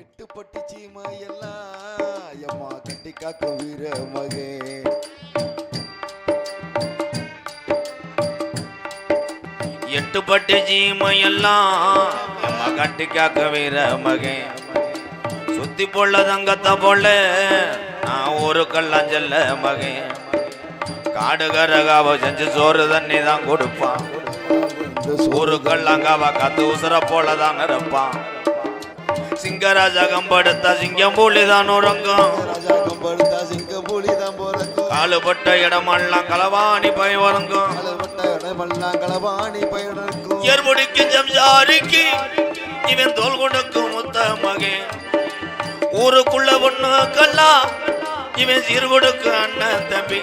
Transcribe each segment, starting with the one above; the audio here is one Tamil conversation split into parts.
எட்டு பட்டி சீமையெல்லாம் எம்மா கட்டி காக்கும் வீர மகே. எட்டு பட்டி சீமையெல்லாம் எம்மா கட்டி காக்க வீர மகே. சுத்தி போல தங்கத்த போல நான் ஒரு கல்லாஞ்சல்ல மகே. காடு கரகாவ செஞ்சு சோறு தண்ணி தான் கொடுப்பான். ஒரு கல்லாங்காவ காத்து உசுர போலதான் நிரப்பான். சிங்கராஜா கம்படுத்தா சிங்கம் புலிதான் உறங்கும். காலுபட்ட இடமெல்லாம் களவாணி பய வரங்கும். ஏற்படிக்கும் ஜம்ஜாரிக்கு இவன் தோல் கொடுக்கும் முத்த மகே. ஊருக்குள்ள ஒண்ணு கல்லா இவன் சீர் கொடுக்கு அண்ணன் தம்பி.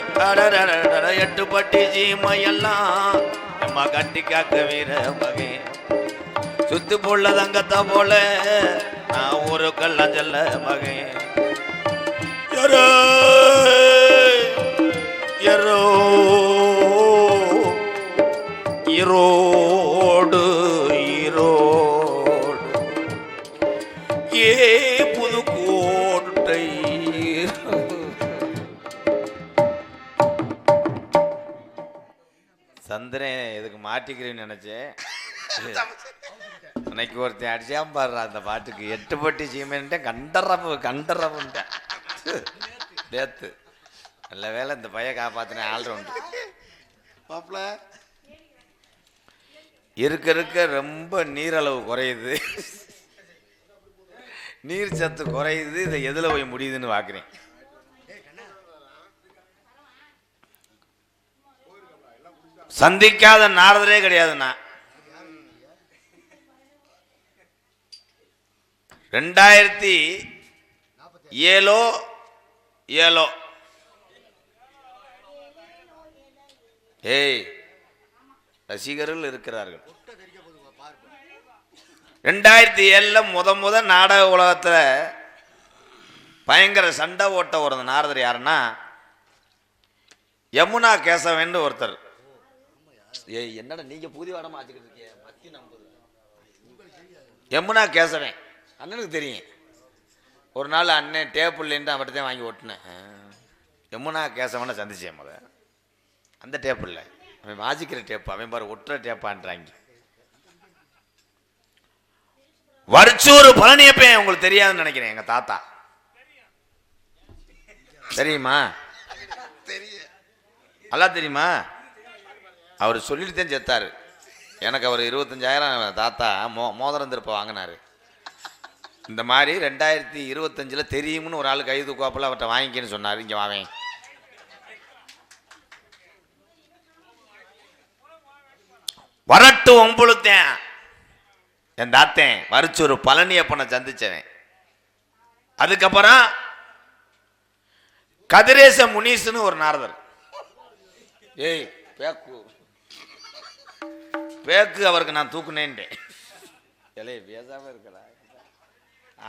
எட்டு பட்டி சீமையெல்லாம் எம்மா கட்டி காக்க வீர மகே. சுத்து போல தங்கத்தா போல நான் ஒரு கல்லாஞ்சல்ல மகே. எரோ எரோ ஈரோடு ஈரோடு ஏ புதுக்கோட்டை. சந்திரன் இதுக்கு மாட்டிக்கிறேன்னு நினைச்சேன். அன்னைக்கு ஒருத்தன் அடிச்சாம பாடுறா அந்த பாட்டுக்கு. எட்டு பட்டி சீமைன்ட்டு கண்டரப்பு கண்டரப்புன்ட்டேன் நேத்து. நல்ல வேலை இந்த பைய காப்பாத்தின ஆல்ரவுண்டு. மாப்பிள இருக்க இருக்க ரொம்ப நீரளவு குறையுது, நீர் சத்து குறையுது. இதை எதுல போய் முடியுதுன்னு பாக்குறேன். சந்திக்காத நாரதரே கிடையாதுண்ணா. 2007 ஏய் ரசிகர்கள் இருக்கிறார்கள். 2007 முத நாடக உலகத்துல பயங்கர சண்டை ஓட்ட ஒரு நாரதர் யாருன்னா யமுனா கேசவன் ஒருத்தர். ஏய் என்னடா நீங்க புதிய வடமா ஆச்சுக்கிட்டு இருக்கீங்க. பத்தி நம்புது யமுனா கேசவன் அண்ணனுக்கு தெரியும். ஒரு நாள் அண்ணன் டேப்பிள்லேருந்து அவர்கிட்ட தான் வாங்கி ஓட்டினேன். யமுனா கேசவனை சந்திச்சேன் முத. அந்த டேப்பில் அவன் வாசிக்கிற டேப்பு, அவன் பாரு ஒட்டுற டேப்பான்றாங்க. வரிச்சூர் பழனியப்பேன் உங்களுக்கு தெரியாதுன்னு நினைக்கிறேன். எங்க தாத்தா தெரியுமா? நல்லா தெரியுமா? அவர் சொல்லிட்டு தான் செத்தாரு. எனக்கு அவர் 25,000 தாத்தா மோதிரம் திருப்ப வாங்கினாரு. இந்த மாதிரி 2025 தெரியும்னு ஒரு ஆள் கைது கோப்பில் அவர்கிட்ட வாங்கிக்கன்னு சொன்னார். இங்கே வாவேன் வரட்டு ஒம்புழுத்தேன் என் தாத்தேன் வரிச்சூர் பழனியப்பனை சந்திச்சவன். அதுக்கப்புறம் கதிரேச முனீஸ்னு ஒரு நாரதர். ஏய் பேக்கு பேக்கு அவருக்கு நான் தூக்குனேன்ட்டேன். இலைய பேசாம இருக்கடா,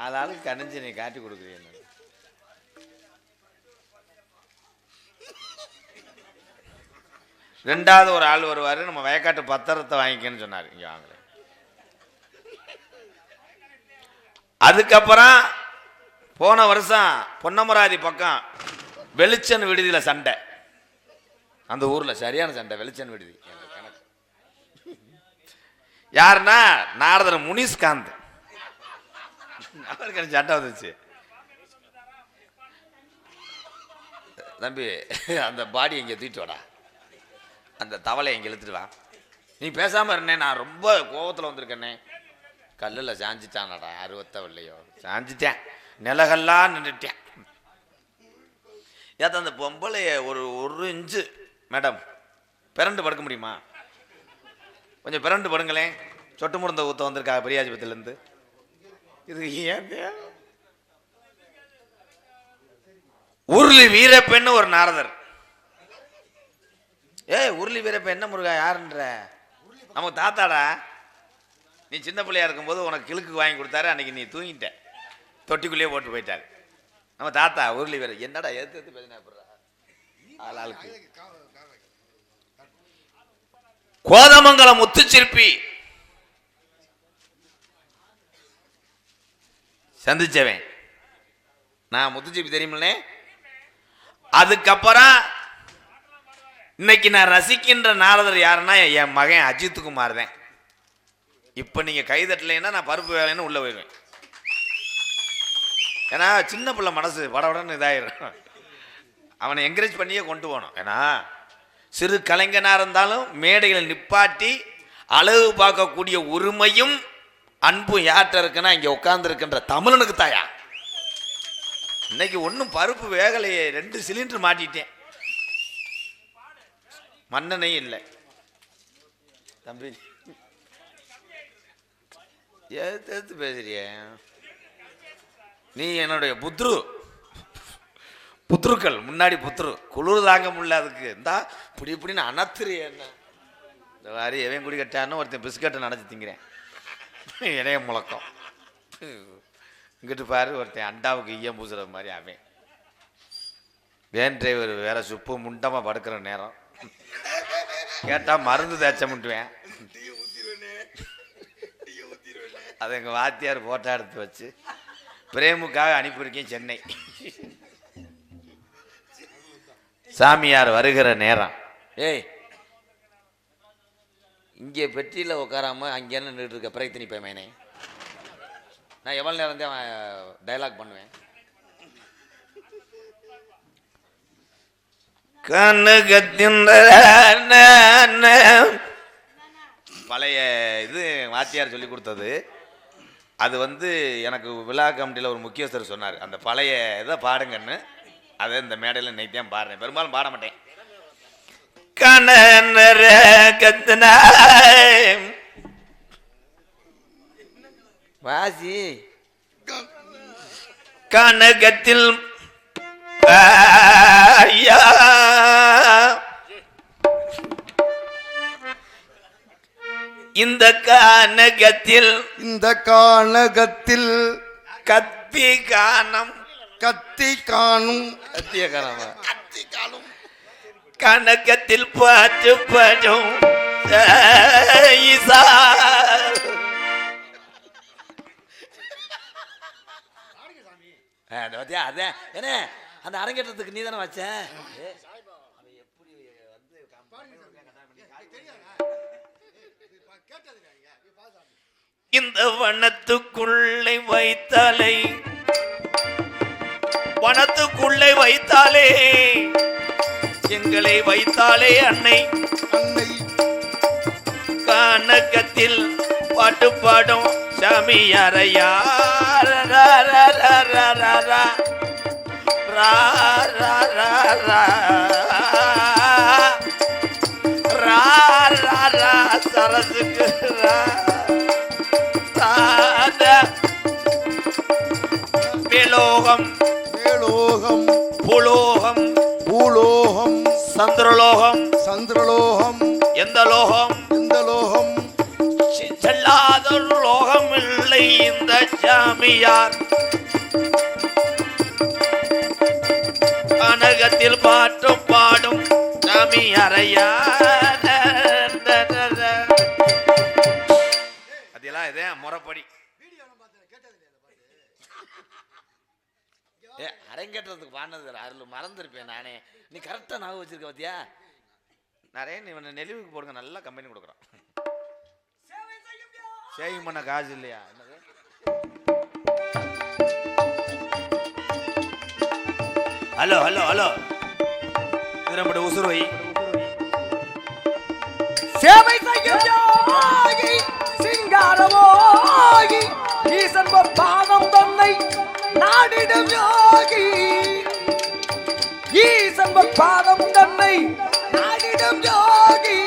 ஆளாளுக்கு கணிஞ்சு நீ காட்டி கொடுக்குறீங்க. ரெண்டாவது ஒரு ஆள் வருவாரு, நம்ம வயக்காட்டு பத்திரத்தை வாங்கிக்கன்னு சொன்னாரு. இங்க வாங்கல. அதுக்கப்புறம் போன வருஷம் பொன்னமராதி பக்கம் வெளிச்சன் விடுதியில சண்டை. அந்த ஊர்ல சரியான சண்டை. வெளிச்சன் விடுதி யாருன்னா நாரதர் முனிஸ்காந்த். அவருக்கு சண்டை வந்துச்சு. தம்பி அந்த பாடி எங்க தூக்கிட்டு வாடா, அந்த தவளை எங்க இழுத்துட்டு வா. நீ பேசாம இருந்தேன், நான் ரொம்ப கோபத்தில் வந்திருக்கேனே. கல்லில் சாஞ்சிட்டானடா, 60 சாஞ்சிட்டேன், நிலகல்லாம் நின்றுட்டேன். ஏத்த அந்த பொம்பளைய ஒரு இன்ச்சு மேடம் பிறண்டு படுக்க முடியுமா? கொஞ்சம் பிறண்டு படுங்களேன். சொட்டு முருந்த ஊத்த வந்திருக்கா பெரியாஜிபத்திலேருந்து. இது ஏன் உருளி வீரப்பெண்ணு ஒரு நாரதர். உருளி வீரப்ப என்ன முருகா யாருன்ற? நமக்கு தாத்தாடா. நீ சின்ன பிள்ளையா இருக்கும்போது உனக்கு கிழக்கு வாங்கி கொடுத்தாரு. அன்னைக்கு நீ தூங்கிட்ட, தொட்டிக்குள்ளேயே போட்டு போயிட்டாரு. நம்ம தாத்தா உருளி வீர. என்னடா எடுத்து பேசினா ஆளுக்கு. கோதமங்கலம் முத்துச்சிற்பி சந்திச்சவன் நான். முத்துச்சிப்பி தெரியுமில்லே. அதுக்கப்புறம் இன்னைக்கு நான் ரசிக்கின்ற நாரதர் யாருன்னா என் மகன் அஜித் குமார் தான். இப்போ நீங்கள் கைதட்டலைன்னா நான் பருப்பு வேலைன்னு உள்ளே போயிடுவேன். ஏன்னா சின்ன பிள்ளை மனசு படவுடன்னு இதாயிரும். அவனை என்கரேஜ் பண்ணியே கொண்டு போகணும். ஏன்னா சிறு கலைஞனாக இருந்தாலும் மேடைகளை நிப்பாட்டி அழகு பார்க்கக்கூடிய உரிமையும் அன்பும் யார்கிட்ட இருக்குன்னா இங்கே உட்கார்ந்துருக்கின்ற தமிழனுக்கு தாயா. இன்னைக்கு ஒன்றும் பருப்பு வேகலையே, 2 சிலிண்டர் மாட்டிட்டேன், மண்ணெண்ணெய் இல்லை. தம்பி ஏத்து பேசுறிய நீ? என்னுடைய புத்ருக்கள் முன்னாடி குளிர் தாங்க முடியல. அதுக்கு இந்தா இப்படின்னு அனத்துறிய என்ன இந்த மாதிரி எவன் குடி கட்டான்னு ஒருத்தன் பிஸ்கட்டை நினச்சி திங்கிறேன். இணைய முழக்கம். இங்கிட்டு பாரு ஒருத்தன் அண்டாவுக்கு ஈயம் பூசுற மாதிரி. அவன் வேன் டிரைவர் வேற சுப்பு முண்டமாக படுக்கிற நேரம் கேட்டால் மருந்து தேய்ச்ச முட்டுவேன். அதை எங்கள் வாத்தியார் போட்டோ எடுத்து வச்சு பிரேமுக்காக அனுப்பியிருக்கேன் சென்னை. சாமியார் வருகிற நேரம், ஏய் இங்கே பெட்டியில் உட்காராம அங்கே நின்றுட்டு இருக்க பிரயத்தனி பையனே, நான் எவ்வளோ நேரம் தான் டைலாக் பண்ணுவேன். கண்ணுகத்தின் பழைய இது வாத்தியார் சொல்லி கொடுத்தது. அது எனக்கு விழா கமிட்டியில் ஒரு முக்கியஸ்தர் சொன்னார், அந்த பழைய இதை பாடுங்கன்னு. அதை இந்த மேடையில் இன்னைக்கு தான் பாடுறேன், பெரும்பாலும் பாட மாட்டேன். கண்ண கத்தனா வாசி கனகத்தில் இந்த கானகத்தில் கத்தி காணும் கனகத்தில் பாட்டு படும் அதான் என்ன அந்த அரங்கேற்றத்துக்கு நீ தானே வச்ச. இந்த வனத்துக்குள்ளே வைத்தாலே எங்களை வைத்தாலே அன்னை கனகத்தில் பாட்டு பாடும் சாமியாரையா சரசுக்கு மேலோகம் பூலோகம் சந்திரலோகம் எந்த லோகம் செல்லாத லோகம் இல்லை இந்த சாமியார். கனகத்தில் பாட்டும் பாடும் சாமியாரையா. அதெல்லாம் இதே முறைப்படி அரங்கேற்றத்துக்கு பாடினது அதில் மறந்துருப்பேன் நானே. நீ கரெக்டாக ஞாபகம் வச்சிருக்க பார்த்தியா? நிறைய நீ நெளிவுக்கு போடுங்க, நல்லா கம்பெனி கொடுக்குறான். சேவிங் பண்ண காசு இல்லையா? என்னது ஹலோ திரும்ப உசுரோய் சேவை செய்யும் சிங்காரமோகி ஈசன் பாதம் தன்னை நாடிடும் யோகி. ஈசன் பாதம் தன்னை நாடிடும் யோகி.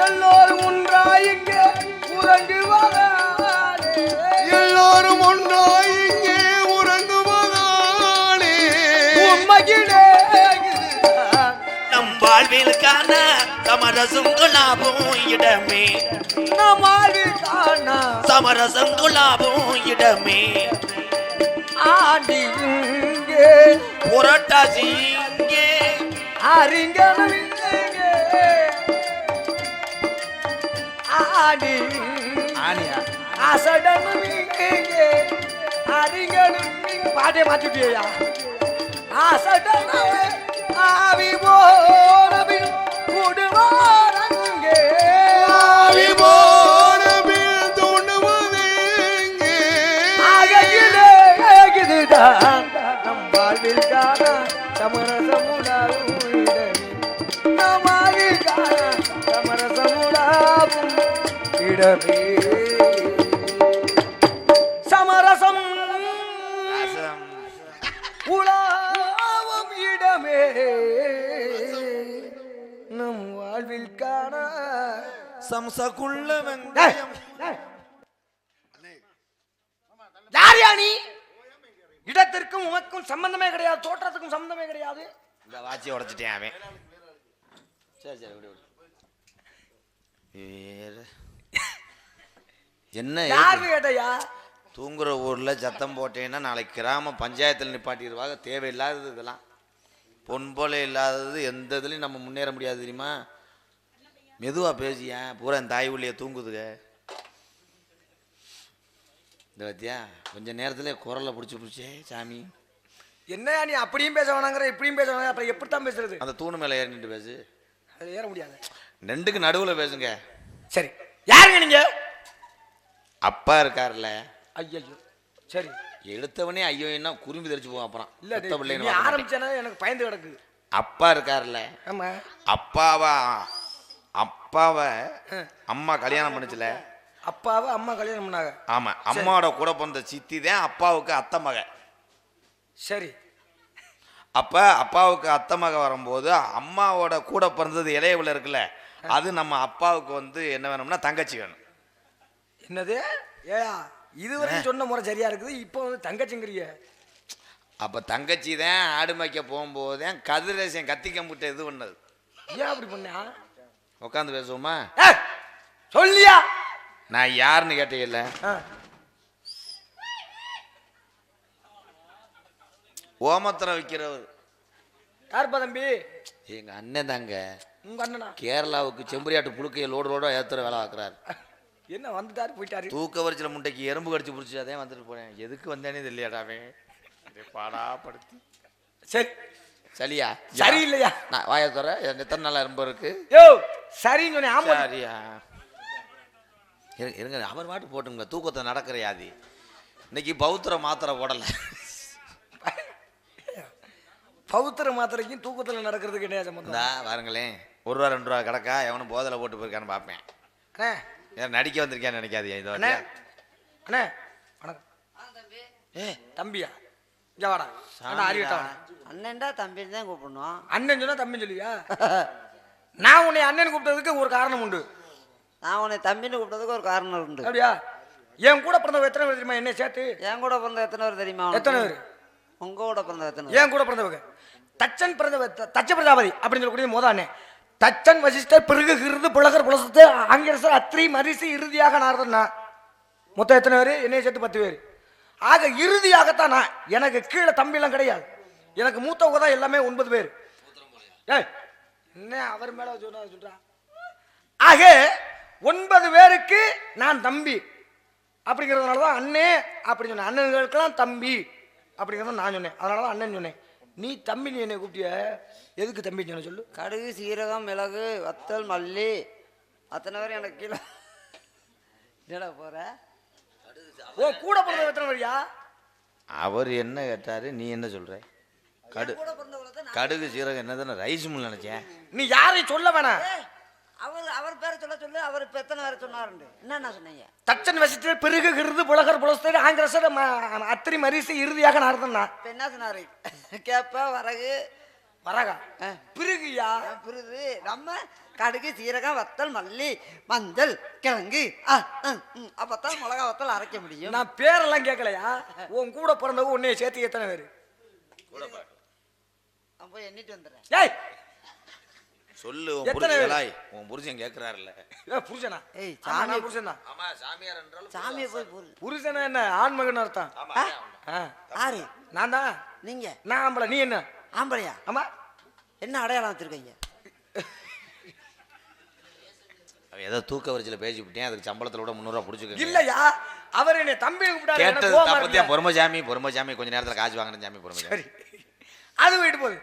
எல்லோரும் ஒன்றாய் இங்கே உறங்குவதாலே உண்மையிலே நம் வாழ்வில் காண சமரசம் குலாபும் இடமே. நம் வாழ்வில் காண சமரசம் குலாபும் இடமே. ஆண்டி இங்கே புரட்டாசி இங்கே அறிஞர் ஆடி ஆனியா அசடனும் இங்கே அறிஞனும் பாட்டே மாத்திட்டியா ஆசடனவே ஆவி போனபின் குடுவாரங்கே ஆவி போனபின் துணுவதெங்கே ஆகையிலே இதுதான் நம் வாழ்வில் காண சமரசமுடாகும் நம் வாழ்வில் காண சமரசமுடாகும் இடமே சமரசம் உலாவும் இடமே நம் வாழ்வில் காண சம்சகுள்ள வெங்காயம் யார் யானி இடத்திற்கும் உமக்கும் சம்பந்தமே கிடையாது தோற்றத்துக்கும் சம்பந்தமே கிடையாது இந்த வாட்சியை உடைச்சிட்டேன் அவன் சரி சரி விடு விடு வேற என்ன யாரு கேட்டையா தூங்குற ஊர்ல சத்தம் போட்டேன்னா நாளைக்கு கிராம பஞ்சாயத்தில் நிப்பாட்டிடுவாங்க தேவையில்லாதது இதெல்லாம் பொன்போல இல்லாதது எந்த இதுலையும் நம்ம முன்னேற முடியாது தெரியுமா மெதுவா பேசியேன் பூரா என் தாய் உள்ளே தூங்குதுங்க இந்த பத்தியா கொஞ்ச நேரத்துல குரலை பிடிச்சே சாமி என்னையா நீ அப்படியும் பேச வேணாங்கிற இப்படியும் பேச வேணாங்க அப்புறம் எப்படித்தான் பேசுறது அந்த தூணு மேலே ஏறி நின்று பேசு அது ஏற முடியாது ரெண்டுக்கு நடுவுல பேசுங்க சரி யாருங்க நீங்க அப்பா இருக்காருல்ல ஐயோ சரி எடுத்தவனே ஐயோ என்ன குறும்பி தெரிச்சு போவோம் அப்புறம் இல்ல பெத்த பிள்ளைன்னு நீ பார்க்க மாட்டேன். ஆரம்பிச்சானே எனக்கு பயந்து கிடக்கு அப்பா இருக்காருல்ல ஆமா அப்பாவை அம்மா கல்யாணம் பண்ணுச்சுல அப்பாவை அம்மா கல்யாணம் பண்ணாங்க ஆமா அம்மாவோட கூட பிறந்த சித்தி தான் அப்பாவுக்கு அத்தை மக சரி அப்ப அப்பாவுக்கு அத்தை மக வரும்போது அம்மாவோட கூட பிறந்தது இளையவுல இருக்குல்ல அது நம்ம அப்பாவுக்கு வந்து என்ன வேணும்னா தங்கச்சி வேணும் என்னது ஏயா இதுவரைக்கும் சொன்ன முறை சரியா இருக்குது இப்போ வந்து தங்கச்சிங்கிறிய அப்ப தங்கச்சி தான் ஆடு மேய்க்க போகும்போது தான் கதிரேசன் கத்தி கம்பிட்ட இது பண்ணது ஏன் அப்படி பண்ணா உட்காந்து பேசுவோமா சொல்லியா நான் யாருன்னு கேட்டீங்கல்ல ஓமத்திரம் வைக்கிறவர் யாருப்பா தம்பி எங்க அண்ணன் தாங்க உங்க அண்ணனா கேரளாவுக்கு செம்பரியாட்டு புழுக்கையை லோடு லோடா ஏத்துற வேலை ஆக்குறாரு என்ன வந்துட்டாரு போயிட்டாரு தூக்க வரிச்சில முட்டைக்கு எறும்பு கடிச்சு பிடிச்சாதே வந்துட்டு போனேன் எதுக்கு வந்தேனே தெரியலையாடாவே பாடா படுத்தி சரி சரியா சரி இல்லையா நான் வாய தர எத்தனை நாளா எறும்பு இருக்கு யோ சரின்னு சொன்னேன் ஆமா சரியா இருங்க அவர் பாட்டு போட்டுங்க தூக்கத்தை நடக்கிற யாதி இன்னைக்கு பௌத்திர மாத்திரை போடல பௌத்திர மாத்திரைக்கும் தூக்கத்துல நடக்கிறதுக்கு என்ன சம்பந்தம் இந்தா பாருங்களேன் ₹1 ₹2 கிடக்கா எவனும் போதலை போட்டு போயிருக்கான்னு பார்ப்பேன் அண்ணே ஏன் நடிக்க வந்திருக்கேன்னு நினைக்காதீங்க இது அண்ணே அண்ணே வணக்கம் ஏ தம்பியா இங்க வாடா அண்ணா அறிவிட்டா அண்ணன்டா தம்பின்னு தான் கூப்பிடணும். அண்ணன் சொன்னா தம்பி சொல்லுவியா நான் உன்னை அண்ணன் கூப்பிட்டதுக்கு ஒரு காரணம் உண்டு நான் உன்னை தம்பின்னு கூப்பிட்டதுக்கு ஒரு காரணம் உண்டு. அப்படியா என் கூட பிறந்தவங்க எத்தனை பேர் தெரியுமா என்ன சேர்த்து என் கூட பிறந்த எத்தனை பேர் தெரியுமா உனக்கு? எத்தனை பேர் உங்க கூட பிறந்த எத்தனை பேர்? என் கூட பிறந்தவங்க தச்சன் தச்ச பிரஜாபதி அப்படின்னு சொல்லக்கூடிய மோத அண்ணன் தச்சன் வசிஷ்டர் பிறகு கிருது புலகர் புலசத்து ஆங்கிரசர் அத்ரி மரிசி இறுதியாக நாரதன்னா மொத்தம் எத்தனை பேர் என்னைய சேர்த்து 10 பேர் ஆக இறுதியாகத்தான் நான் எனக்கு கீழே தம்பிலாம் கிடையாது எனக்கு மூத்தவங்க தான் எல்லாமே 9 பேர் ஏய் என்ன அவர் மேல சொல்றா ஆக 9 பேருக்கு நான் தம்பி அப்படிங்கிறதுனால தான் அண்ணே அப்படின்னு சொன்னேன் அண்ணன்களுக்கெல்லாம் தம்பி அப்படிங்கிறத நான் சொன்னேன் அதனால தான் அண்ணன் சொன்னேன் நீ தம்பி நீ என்னை கூப்பிட்டிய எதுக்கு தம்பி சொன்ன சொல்லு கடுகு சீரகம் மிளகு வத்தல் மல்லி அத்தனை பேர் எனக்கு கீழே என்னடா போற ஓ கூட பிறந்த எத்தனை பேரியா அவர் என்ன கேட்டாரு நீ என்ன சொல்ற கூட பிறந்தவங்க கடுகு சீரகம் என்னதானே ரைஸ் மில் நினைச்சேன் நீ யாரையும் சொல்ல வேணாம் அவர் பேரை சொல்லு அவர் இப்ப எத்தனை பேரை சொன்னாருண்டு என்ன சொன்னீங்க தச்சன் வசித்து பிறகு கிருது புலகர் புலஸ்தர் ஆங்கிரசர் அத்திரி மரிசி இறுதியாக நடந்தா இப்ப என்ன சொன்னாரு கேப்ப வரகு வரகா பிறகுயா புரியுது நம்ம கடுகு சீரகம் வத்தல் மல்லி மஞ்சள் கிழங்கு அப்பத்தான் மிளகா வத்தல் அரைக்க முடியும். நான் பேரெல்லாம் கேட்கலையா உன் கூட பிறந்தவங்க உன்னைய சேர்த்து எத்தனை பேரு அப்ப எண்ணிட்டு வந்துடுறேன். ஏய் சொல்லு எத்தனை பேர்? உன் புருஷன் கேட்கிறாருல்ல புருஷனா ஏய் சாமி சாமி புருஷன் தான் ஆமா சாமியார் என்றாலும் சாமியை போய் போடு. புருஷனா என்ன ஆண்மகன் அர்த்தம் ஆறு நான் தான் நீங்க நான் ஆம்பளை நீ என்ன ஆம்பளையா ஆமா என்ன அடையாளம் வச்சிருக்கீங்க? ஏதோ தூக்க வரிச்சில பேசி விட்டேன் அதுக்கு சம்பளத்துல கூட ₹300 பிடிச்சிக்க இல்லையா அவர் என்னை தம்பி கூப்பிட்டாரு எனக்கு கேட்டது கோவமா தப்பத்தியா இருக்குல்ல. பொறுமசாமி கொஞ்ச நேரத்துல காசு வாங்கின சாமி பொறுமசாமி. சரி அது போயிட்டு போகுது.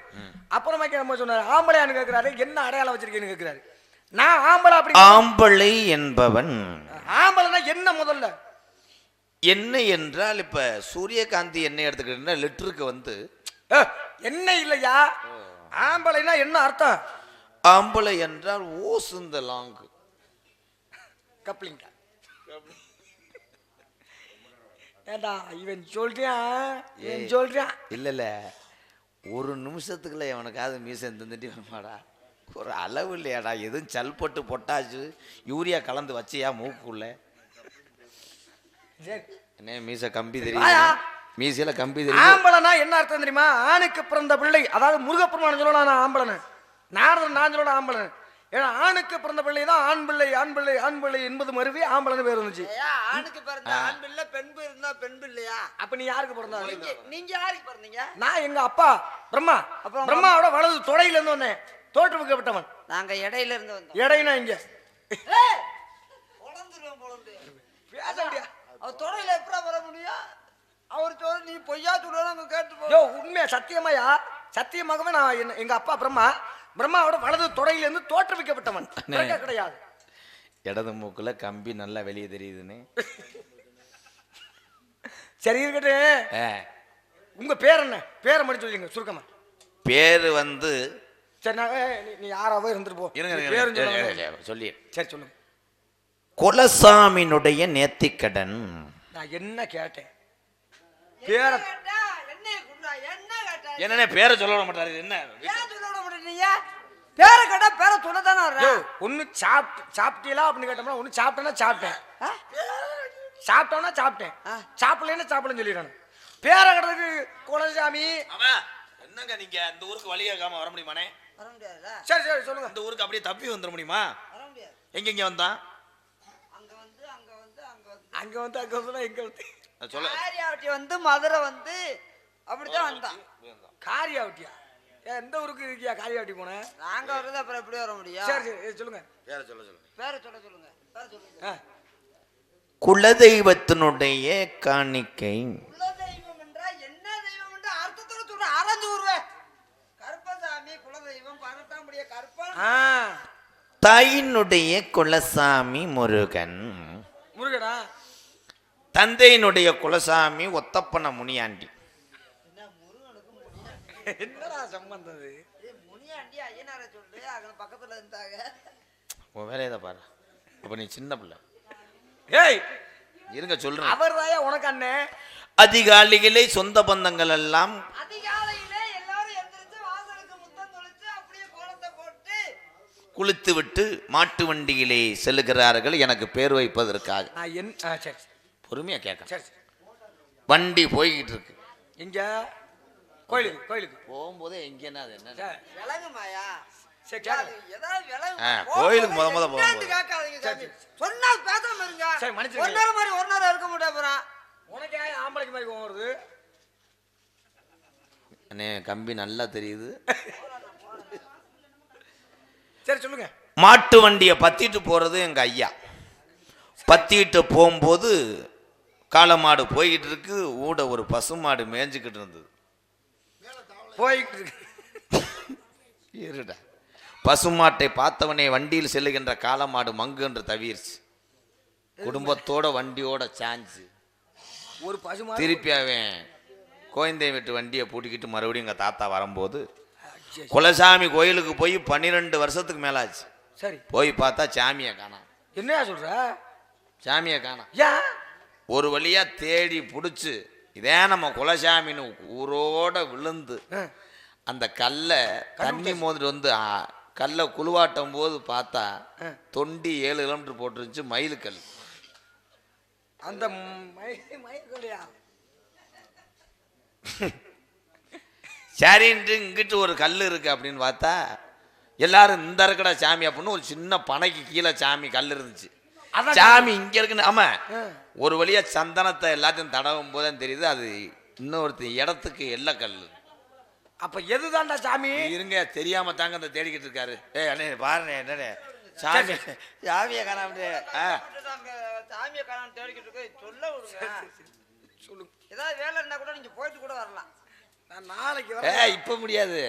அப்புறமா நம்ம சொன்னாரு ஆம்பளையான்னு கேட்கிறாரு, என்ன அடையாளம் வச்சிருக்கேன்னு கேட்கிறாரு. நான் ஆம்பளை அப்படி. ஆம்பளை என்பவன் ஆம்பளைனா என்ன முதல்ல? எண்ணெய் என்றால் இப்ப சூரியகாந்தி எண்ணெய் எடுத்துக்கிட்டா லிட்டருக்கு வந்து என்ன இல்லையா? ஆம்பளைனா என்ன அர்த்தம்? ஆம்பளை என்றால் ஓஸ் இந்த லாங் கப்ளிங்கா. ஏண்டா இவன் சொல்றான் இவன் சொல்றான். இல்ல ஒரு நிமிஷத்துக்குள்ள எவனுக்காவது மீசை தந்துட்டு வருமாடா? ஒரு அளவு இல்லையாடா? எதுவும் சல்பட்டு பொட்டாச்சு யூரியா கலந்து வச்சியா மூக்குள்ள? என்ன மீசை கம்பி தெரியும்? மீசையில கம்பி தெரியும். ஆம்பளைனா என்ன அர்த்தம் தெரியுமா? ஆணுக்கு பிறந்த பிள்ளை. அதாவது முருகப்பெருமான் சொல்லணும் நான் ஆம்பளை, நாரதன் நான் சொல்லணும் ஆம்பளை. ஏன்னா ஆணுக்கு பிறந்த பிள்ளை தான் ஆண் பிள்ளை, ஆண் பிள்ளை, ஆண் பிள்ளை என்பது மருவி ஆம்பளைன்னு பேர் வந்துச்சு. ஆணுக்கு பிறந்த ஆண் பிள்ளை, பெண் இருந்தா பெண் பிள்ளையா? அப்ப நீ யாருக்கு பிறந்தா? நீங்க யாருக்கு பிறந்தீங்க? நான் எங்க அப்பா பிரம்மா. அப்புறம் பிரம்மாவோட வலது தொடையில இருந்து வந்தேன், தோற்றுவிக்கப்பட்டவன். நாங்க இடையில இருந்து வந்தோம். இடையினா இங்க பொழந்துருவோம் பொழந்து. பேச முடியாது. அவர் தொடையில எப்படா வர முடியும்? அவர் சொல்ல நீ பொய்யா சொல்லுவோம் நாங்க கேட்டு யோ உண்மையா சத்தியமாயா? சத்தியமாகவே நான் எங்க அப்பா பிரம்மா, பிரம்மாவோட வலது தொடையில இருந்து தோற்றுவிக்கப்பட்டவன். கிடையாது. இடது மூக்குல கம்பி நல்லா வெளியே தெரியுதுன்னு. சரி இருக்கட்டும். உங்க பேர் என்ன? பேரை மட்டும் சொல்லுங்க சுருக்கமா. பேரு வந்து சரி நான் நீ யாராவது இருந்துட்டு போ. சொல்லி சரி சொல்லுங்க. குலசாமியினுடைய நேர்த்திக்கடன். நான் என்ன கேட்டேன்? பேரை என்ன பேரை சொல்ல விட மாட்டாரு? என்ன பேரை கேட்டா பேரை சொல்லதானே ஒன்னு சாப்பிட்டீங்களா அப்படின்னு கேட்டோம்னா ஒன்னு சாப்பிட்டேன்னா சாப்பிட்டேன், சாப்பிட்டோம்னா சாப்பிட்டேன், சாப்பிடலன்னா சாப்பிடலன்னு சொல்லிடுறானு. பேரை கேட்டதுக்கு குலசாமி. என்னங்க நீங்க இந்த ஊருக்கு வழி கேட்காம வர முடியுமானே? வர முடியாதுல. சரி சரி சொல்லுங்க. இந்த ஊருக்கு அப்படியே தப்பி வந்துட முடியுமா? வர முடியாது. எங்க வந்தான்? அங்க வந்து அங்க வந்து எங்க வந்து சொல்ல காரியாவட்டி வந்து மதுரை வந்து அப்படிதான் வந்தான். காரியாவட்டியா? எந்த ஊருக்கு இருக்கியா காரியாவட்டி போனேன்? நாங்க வருது அப்புறம் எப்படி வர முடியும்? சரி சரி சொல்லுங்க. பேரை சொல்லுங்க. பேரை சொல்லுங்க. பேரை சொல்லுங்க. குலதெய்வத்தினுடைய காணிக்கை. குலதெய்வம் என்றா என்ன தெய்வம் என்ற அர்த்தத்தோட சொல்ற ஆரஞ்சு ஊர்வே. கருப்பசாமி குலதெய்வம் 18 கருப்பன். தாயினுடைய குலசாமி முருகன். முருகனா? தந்தையினுடைய குலசாமி ஒத்தப்பன முனியாண்டி. என்னடா சம்பந்தம் அது? முனியாண்டி ஐயனார சொல்லு, அங்க பக்கத்துல இருந்தாங்க. உன் வேலையை தான் பாரு. அப்ப நீ சின்ன பிள்ளை. ஏய் இருங்க சொல்றேன். அவர் தாயா உனக்கு அண்ணன். அதிகாலையிலே சொந்த பந்தங்கள் எல்லாம் அதிகாலையிலே எல்லாரும் எந்திரிச்சு வாசலுக்கு முத்தம் தொளிச்சு அப்படியே கோலத்தை போட்டு குளித்து விட்டு மாட்டு வண்டியிலே செல்லுகிறார்கள் எனக்கு பேர் வைப்பதற்காக. சரி பொறுமையா கேட்க. சரி வண்டி போய்கிட்டு இருக்கு. இங்க கோயிலுக்கு போகும்போதே எங்க என்ன விலங்குமாயா? சரி ஏதாவது விலங்கு கோயிலுக்கு முத போகும்போது கேட்காதீங்க சாமி. சொன்னா பேசாம இருங்க. சரி மன்னிச்சிருங்க. ஒரு நேரம் மாதிரி ஒரு நேரம் இருக்க முடியாது. அப்புறம் உனக்கு ஏன் ஆம்பளைக்கு மாதிரி கோவம் வருது? அண்ணே கம்பி நல்லா தெரியுது. சரி சொல்லுங்க. மாட்டு வண்டியை பத்திட்டு போறது எங்க ஐயா. பத்திட்டு போகும்போது காளமாடு போய்கிட்டு இருக்கு, ஊட ஒரு பசுமாடு மேய்ஞ்சுக்கிட்டு இருந்தது. போய்கிட்டு இருக்கு. இருடா. பசுமாட்டை பார்த்தவனே வண்டியில் செல்லுகின்ற காளமாடு மங்கு என்று தவிர்ச்சு குடும்பத்தோட வண்டியோட சாஞ்சு ஒரு பசுமாடு திருப்பி அவன் கோயந்தை விட்டு வண்டியை பூட்டிக்கிட்டு மறுபடியும் எங்க தாத்தா வரும்போது குலசாமி கோயிலுக்கு போய் 12 வருஷத்துக்கு மேலாச்சு. சரி போய் பார்த்தா சாமியை காணோம். என்னையா சொல்ற? சாமியை காணோம். ஏன்? ஒரு வழியா தேடி பிடிச்சு இதே நம்ம குலசாமின்னு ஊரோட விழுந்து அந்த கல்லை தண்ணி மோதிட்டு வந்து கல்லை குழுவாட்டும் போது பார்த்தா தொண்டி 7 கிலோமீட்டர் போட்டுருந்துச்சு. மயிலு கல். அந்த மயில் கல்லையா? சரின்ட்டு இங்கிட்டு ஒரு கல் இருக்கு அப்படின்னு பார்த்தா எல்லாரும் இந்த இருக்கடா சாமி அப்படின்னு ஒரு சின்ன பனைக்கு கீழே சாமி கல் இருந்துச்சு. சாமி இங்க இருக்குன்னு. ஆமா ஒரு வழியா சந்தனத்தை எல்லாத்தையும் தடவும் போதுதான் தெரியுது அது இன்னொருத்த இடத்துக்கு எல்லா கல். அப்ப எதுதான்டா சாமி? இருங்க தெரியாம தாங்க அந்த தேடிக்கிட்டு இருக்காரு. அண்ணே பாருண்ணே என்னண்ணே சாமி சாமியை காணாமட்டு சாமியை காணாம தேடிக்கிட்டு இருக்கு சொல்ல விடுங்க. சொல்லுங்க. ஏதாவது வேலை இருந்தா கூட நீங்க போயிட்டு கூட வரலாம். நான் நாளைக்கு வரேன். இப்ப முடியாது,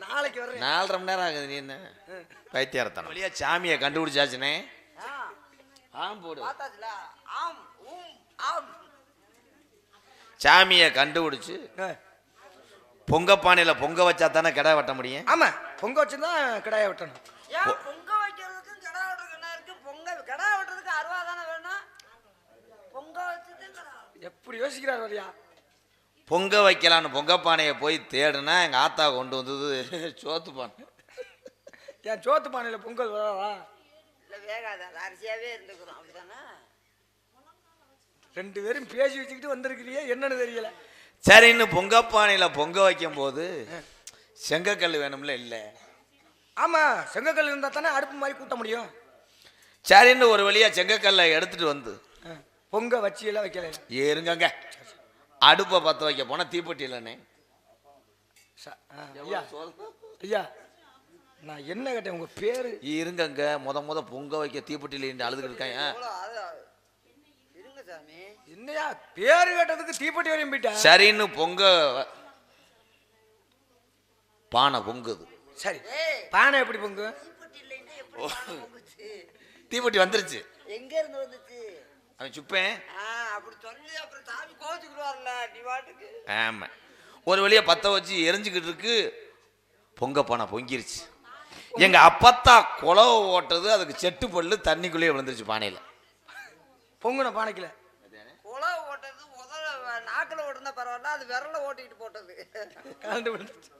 நாளைக்கு வரேன். 4:30 மணி நேரம் ஆகுது. நீ என்ன பைத்தியாரத்தனம் வழியா சாமியை கண்டுபிடிச்சாச்சுனே. ஆம் போடு. பார்த்தாச்சுல? ஆம் ஆம். சாமியை கண்டுபிடிச்சு பொங்கப்பானையில பொங்க வச்சா தானே கிடா வெட்ட முடியும். ஆமா, பொங்க வச்சுதான் கிடாய வெட்டணும். ஏன் பொங்க வைக்கிறதுக்கும் கடா வெட்டுறதுக்கு என்ன இருக்கு? கடா வெட்டுறதுக்கு அருவா தானே வேணும். பொங்க வச்சது எப்படி யோசிக்கிறார் வரியா? பொங்க வைக்கலான்னு பொங்கப்பானையை போய் தேடுனா எங்க ஆத்தா கொண்டு வந்தது சோத்து பானை. என் சோத்து பானையில பொங்கல் வராதா? இல்ல வேகாத, அது அரிசியாவே இருந்துக்கிறோம். அப்படிதானே? 2 பேரும் பேசி வச்சுக்கிட்டு வந்திருக்கிறியே, என்னன்னு தெரியல. சரின்னு பொங்கப்பானையில பொங்க வைக்கும் போது செங்கக்கல் வேணும்ல. இல்ல, ஆமா, செங்கக்கல் இருந்தா தானே அடுப்பு மாதிரி கூட்ட முடியும். சரின்னு ஒரு வழியா செங்கக்கல்லை எடுத்துட்டு வந்து பொங்க வச்சு எல்லாம் வைக்கல. இருங்கங்க, அடுப்பை பத்த வைக்க போனா தீப்பெட்டி இல்லைண்ணே. ஐயா ஐயா, நான் என்ன கேட்டேன், உங்க பேரு? இருங்கங்க, முத பொங்க வைக்க தீப்பெட்டியில் அழுதுகிட்டு இருக்காங்க. இருங்க சாமி. என்னையா பேரு கேட்டதுக்கு தீப்பெட்டி வரையும் போயிட்டேன். சரின்னு பொங்க பானை பொங்குது. சரி, பானை எப்படி பொங்கு? தீப்பெட்டி வந்துருச்சு. எங்க இருந்து வந்துச்சு? அவன் சுப்பேன். அப்படி சொல்லி அப்புறம் சாமி கோச்சுக்கிடுவார்ல நீ பாட்டுக்கு. ஆமா, ஒரு வழியா பத்த வச்சு எரிஞ்சுக்கிட்டு இருக்கு. பொங்க பானை பொங்கிருச்சு. எங்க அப்பத்தா குழவை ஓட்டது, அதுக்கு செட்டு பல்லு தண்ணிக்குள்ளேயே விழுந்துருச்சு பானையில. பொங்குன பானைக்குல குழவை ஓட்டது முதல்ல நாக்கில் ஓட்டுனா பரவாயில்ல, அது விரல ஓட்டிக்கிட்டு போட்டது கலந்து விழுந்துச்சு.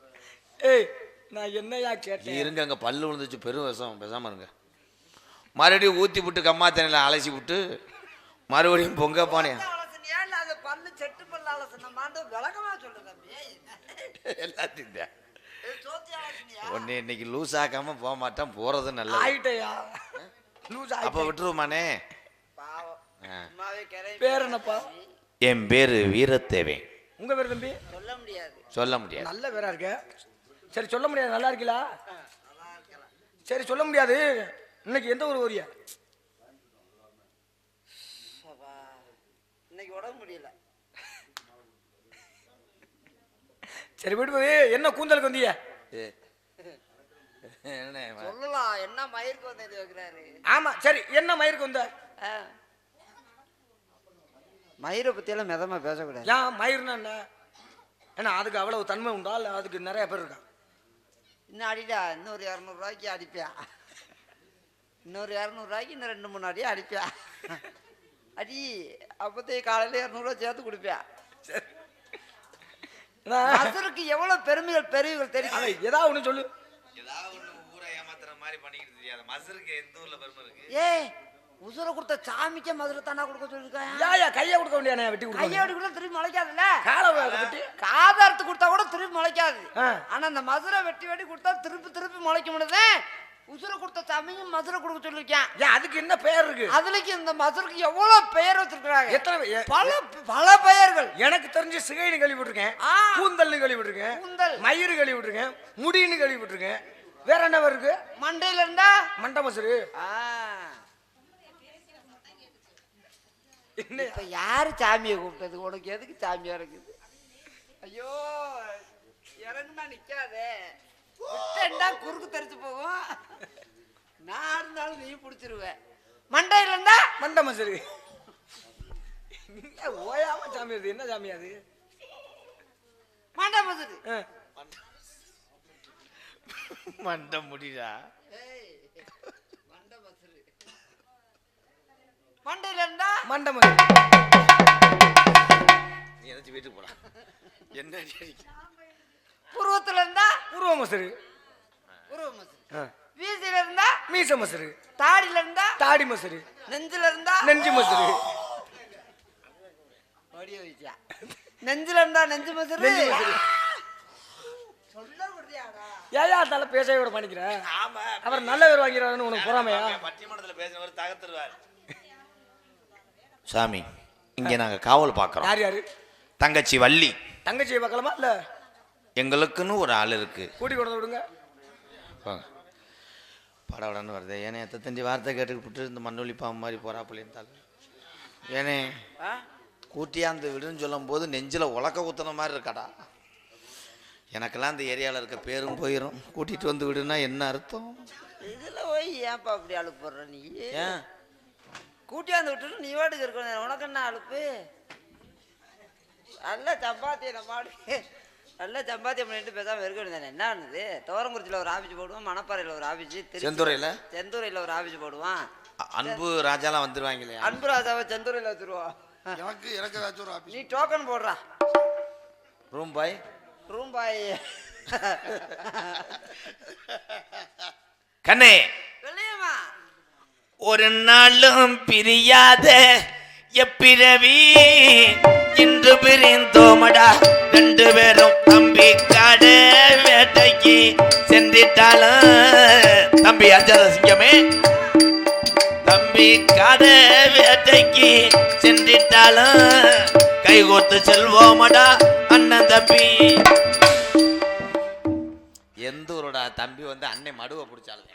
ஏய், நான் என்னையா கேட்டேன்? இருங்க, அங்க பல்லு விழுந்துச்சு, பெரும் விஷம். பேசாம இருங்க. மறுபடியும் ஊத்தி விட்டு கம்மா தண்ணியில அலசி விட்டு மறுபடியும் பொங்க பானையா அது பல்லு செட்டு பல்லு ஆலோசனை மாண்டு விளக்கமா சொல்லு தம்பி. எல்லாத்தையும் ஒன்னு இன்னைக்கு லூஸ் ஆக்காம போக மாட்டான், போறது நல்ல. ஆயிட்டையா அப்ப விட்டுருவானே. பேர் என்னப்பா? என் பேரு வீரத்தேவன். உங்க பேர் தம்பி? சொல்ல முடியாது. சொல்ல முடியாது. நல்ல பேரா இருக்க. சரி, சொல்ல முடியாது. நல்லா இருக்கீங்களா? சரி, சொல்ல முடியாது. இன்னைக்கு எந்த ஊர் வரியா? இன்னைக்கு உடம்பு முடியல. சரி, போயிட்டு போய் என்ன கூந்தலுக்கு வந்தீங்க? சொல்லலாம், என்ன மயிருக்கு வந்து இது வைக்கிறாரு. ஆமா, சரி, என்ன மயிருக்கு வந்த? மயிரை பத்தியெல்லாம் மிதமா பேசக்கூடாது. ஏன் மயிர்னா என்ன? ஏன்னா அதுக்கு அவ்வளவு தன்மை உண்டா? இல்லை அதுக்கு நிறைய பேர் இருக்கா? இன்னும் அடிடா, இன்னொரு 200 ரூபாய்க்கு அடிப்பியா? இன்னொரு 200 ரூபாய்க்கு இன்னும் 2-3 அடியா அடிப்பியா? அடி அப்பத்தே காலையில 200 ரூபாய் சேர்த்து கொடுப்பியா? மசருக்கு எவ்வளவு பெருமைகள் பெரியவர்கள் தெரியும். ஏதாவது ஒண்ணு சொல்லு. ஊரை ஏமாத்துற மாதிரி பண்ணிக்கிட்டு தெரியாது. மசருக்கு எந்த ஊர்ல பெருமை இருக்கு? ஏய், உசுர கொடுத்த சாமிக்கே மதுரை தானா கொடுக்க சொல்லிருக்கேன். யா கையை கொடுக்க வேண்டிய வெட்டி கொடுக்க. கையை வெட்டி கொடுத்தா திருப்பி முளைக்காதுல்ல. காலை வெட்டி காதாரத்து கொடுத்தா கூட திருப்பி முளைக்காது. ஆனா அந்த மதுரை வெட்டி வெட்டி கொடுத்தா திருப்பி முளைக்க முடியுது. உசுர கொடுத்த சாமியும் மதுரை கொடுக்க சொல்லிருக்கேன். ஏன் அதுக்கு என்ன பெயர் இருக்கு? அதுலக்கு இந்த மதுரைக்கு எவ்வளவு பெயர் வச்சிருக்காங்க. எத்தனை பல பெயர்கள். எனக்கு தெரிஞ்சு சிகைன்னு கழிவிட்டுருக்கேன், கூந்தல்னு கழிவிட்டுருக்கேன், கூந்தல் மயிறு கழிவிட்டுருக்கேன், முடின்னு கழிவிட்டுருக்கேன். வேற என்ன இருக்கு? மண்டையில இருந்தா மண்டை மசுரு. இப்ப யாரு சாமியை கூப்பிட்டது? உனக்கு எதுக்கு சாமியா இருக்குது? ஐயோ, இறங்குனா நிக்காதே, விட்டா குறுக்கு தெரிச்சு போகும். நான் இருந்தாலும் நீ பிடிச்சிருவேன். மண்டையில இருந்தா மண்டை மசுரு. ஓயாம சாமி அது என்ன சாமி அது? மண்டை மசுரு. மண்டை முடிடா. மண்டை மசுரு. மண்டையில இருந்தா மண்டை மசுரு. நீ எதாச்சும் வீட்டுக்கு போடா. என்ன புருவத்துல இருந்தா புருவ மசுரு. புருவ மசுரு. வீசில இருந்தா மீச மசுரு. தாடியில இருந்தா தாடி மசுரு. நெஞ்சில இருந்தா நெஞ்சு மசுரு. நெஞ்சில இருந்தா நெஞ்சு மசுரு. சொல்ல முடியாதா? ஏயா தலை பேசவே விட பண்ணிக்கிறேன். அவர் நல்ல பேர் வாங்கிறாருன்னு உனக்கு பொறாமையா? பட்டிமன்றத்தில் பேசினவர் தகர்த்துருவார். சாமி, இங்க நாங்க காவல் பாக்குறோம். யார் யாரு? தங்கச்சி வள்ளி. தங்கச்சியை பார்க்கலாமா? இல்ல எங்களுக்குன்னு ஒரு ஆள் இருக்கு. கூட்டி கொண்டு விடுங்க. படவடன்னு வருது ஏனே எத்தஞ்சு வார்த்தை கேட்டுக்கிட்டு இந்த மண்ணொலி பாம்பு மாதிரி போறாப்புலேன்னு ஏனே கூட்டியாந்து விடுன்னு சொல்லும் போது நெஞ்சில் உலக்க குத்துன மாதிரி இருக்காடா. எனக்கெல்லாம் இந்த ஏரியாவில் இருக்க பேரும் போயிடும். கூட்டிகிட்டு வந்து விடுன்னா என்ன அர்த்தம்? இதில் போய் ஏன்ப்பா அப்படி அழுப்புற நீ? ஏன் கூட்டியாந்து விட்டுட்டு நீ வாட்டுக்கு இருக்கணும், உனக்கு என்ன அழுப்பு? நல்ல சப்பாத்தியை மாடு நல்ல சப்பாத்தியம் பண்ணிட்டு பேசாமல் இருக்க வேண்டியதானே. என்ன ஆனது? துவரங்குறிச்சியில் ஒரு ஆஃபீஸ் போடுவான், மணப்பாறையில் ஒரு ஆஃபீஸ், செந்தூரையில் ஒரு ஆஃபீஸ் போடுவான். அன்பு ராஜாலாம் வந்துருவாங்களே. அன்பு ராஜாவை செந்தூரையில் வச்சுருவான். எனக்கு ஏதாச்சும் ஒரு ஆபீஸ். நீ டோக்கன் போடுறா. ரூம் பாய் கண்ணே சொல்லியம்மா. ஒரு நாளும் பிரியாத எப்பிரவி இன்று பிரிந்தோமடா. ரெண்டு பேரும் தம்பி காடு வேட்டைக்கு சென்றிட்டாலும் தம்பி அஞ்சாத சிங்கமே தம்பி காடு வேட்டைக்கு சென்றிட்டாலும் கைகோத்து செல்வோமடா அண்ணன் தம்பி. எந்த ஊரோட தம்பி வந்து அன்னை மடுவை பிடிச்சாலும்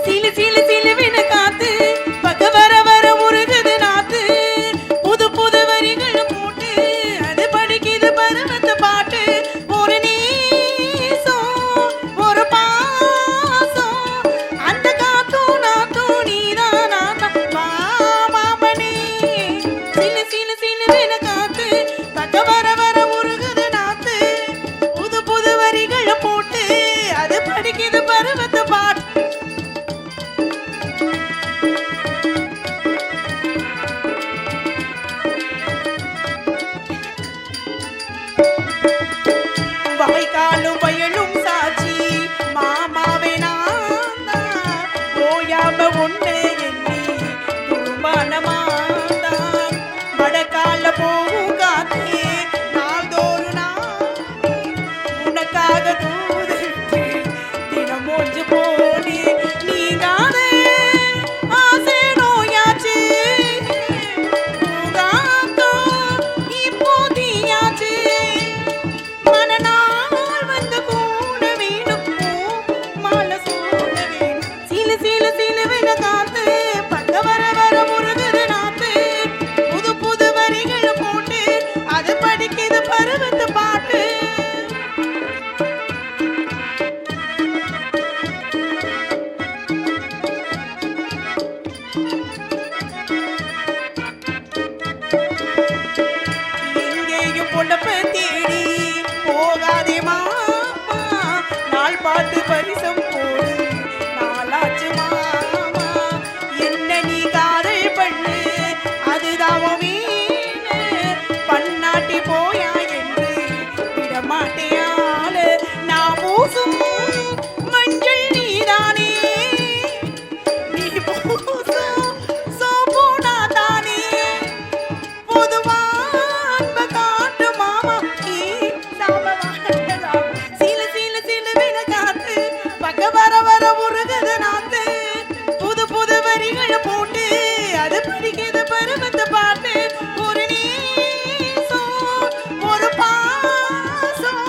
சீலு சீலு சீலுவின காத்து பக்க வர வர முருகுது நாத்து. புது புது வரிகள் போட்டு அது படிக்குது பருவத்து பாட்டு. ஒரு நேசம் ஒரு பாசம் அந்த காத்தும் நாத்தும் நீதான் நான் மாமனே. சீலு சீலு சீலுவின காத்து பக்க வர வர முருகுது நாத்து. புது புது வரிகள் போட்டு அது படிக்குது பருவத்து பாட்டு. வாய்க்காலும் வயலும் சாட்சி மாமாவே நான் தான். ஓயாம ஒண்ணு எண்ணி துருமானமாதான். வடக்கால போகும் காத்தே நாள்தோறும் நான் உனக்காக தூதிட்டு தினம் மூச்சு போடி. நீங்காத ஆசை நோயாச்சு பூங்காத்தோ இப்போ தீயாச்சு. மனநாள் வந்து கூட வேணும் மாலை சூட வேணும். சீலு சீலு சீலுவின காத்து பக்க வர வர முருகுது நாத்து. புது புது வரிகள் போட்டு அது படிக்குது பருவத்து பாட்டு. எங்கேயும் பொழப்ப தேடி போகாதே மாமா. நாள் பாட்டு பரிசம் போடு நாளாச்சு மாமா. என்ன நீ காதல் பண்ணு அதுதான் வீணு. பண்ணாட்டி போயா என்று விடமாட்டேயாளு. நான் பூசும் மஞ்சள் நீதானே நீ பூசும் சோப்பு நான் தானே. பொதுவான்ப காட்டு மாமா நீ சாம வாழலாம். சீலு சீலு சீலுவின காத்து பக்க வர வர முருகுது நாத்து. புது புது வரிகள் போட்டு அது படிக்குது பருவத்து பாட்டு. ஒரு நேசம் ஒரு பாசம்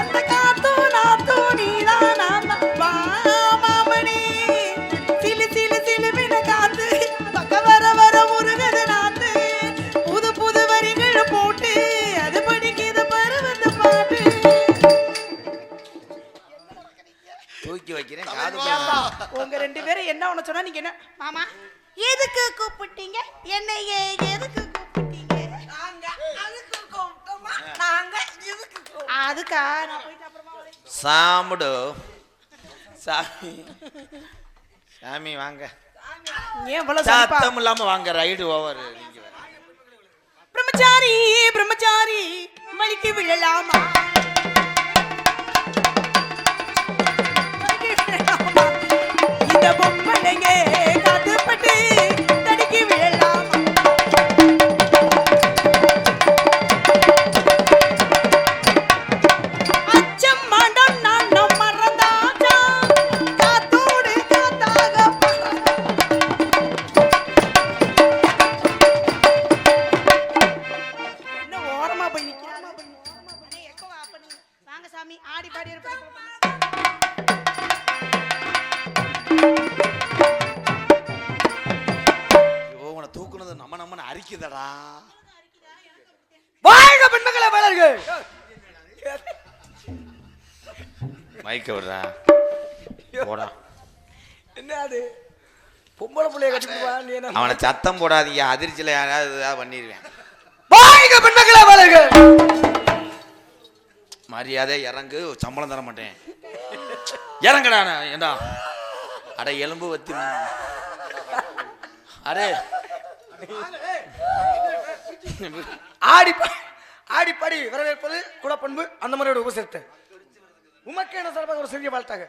அந்த காத்தும் நாத்தும் நீதான் நான் மாமனே. சிலு சிலு சிலுவின காத்து பக்க வர வர முருகுது நாத்து. புது புது வரிகள் போட்டு அது படிக்குது பருவத்து பாட்டு. தூக்கி வைக்கிறேன் தமிழ் காது மாமா. உங்க ரெண்டு பேரும் என்ன ஒண்ணு சொன்னா நீங்க என்ன மாமா எதுக்கு கூப்பிட்டீங்க? என்னைய எதுக்கு கூப்பிட்டீங்க? நாங்க அதுக்கு கூப்பிட்டோமா? நாங்க இதுக்கு கூப்பிட்டோம். அதுக்கா நான் போயிட்டு அப்புறமா வரேன். சாமுடு சாமி சாமி வாங்க ஏன் இவ்வளவு சலிப்பா? சத்தம் இல்லாம வாங்க ரைடு ஓவர். நீங்க வேற. பிரம்மச்சாரி பிரம்மச்சாரி மலிக்கு விழலாமா? மலிக்கு விழலாமா? இந்த பொம்பளைங்க காத்துப்பட்டு தடுக்கி விழலாமா? அச்சம் மாண்டம் நான் மறந்தாச்சா காத்தோடு காத்தாக இல்லடா. வாழ்க பெண்மக்களே வளர்கள். மைக்க விடுறா போடா. என்ன அது பொம்பளை பிள்ளைய கட்டிட்டு அவனை சத்தம் போடாதீங்க, அதிர்ச்சியில யாராவது ஏதாவது பண்ணிடுவேன். வாழ்க பெண்மக்களே வளர்கள். மரியாதை இறங்கு, சம்பளம் தர மாட்டேன். இறங்கடா. ஏண்டா அட எலும்பு வத்தி. அரே ஆடி பாடி வரவேற்பது குலப்பண்பு அந்த மாதிரியோட உபசரித்த உமக்கு என்ன சார்பாக ஒரு சிறிய வாழ்த்தாக.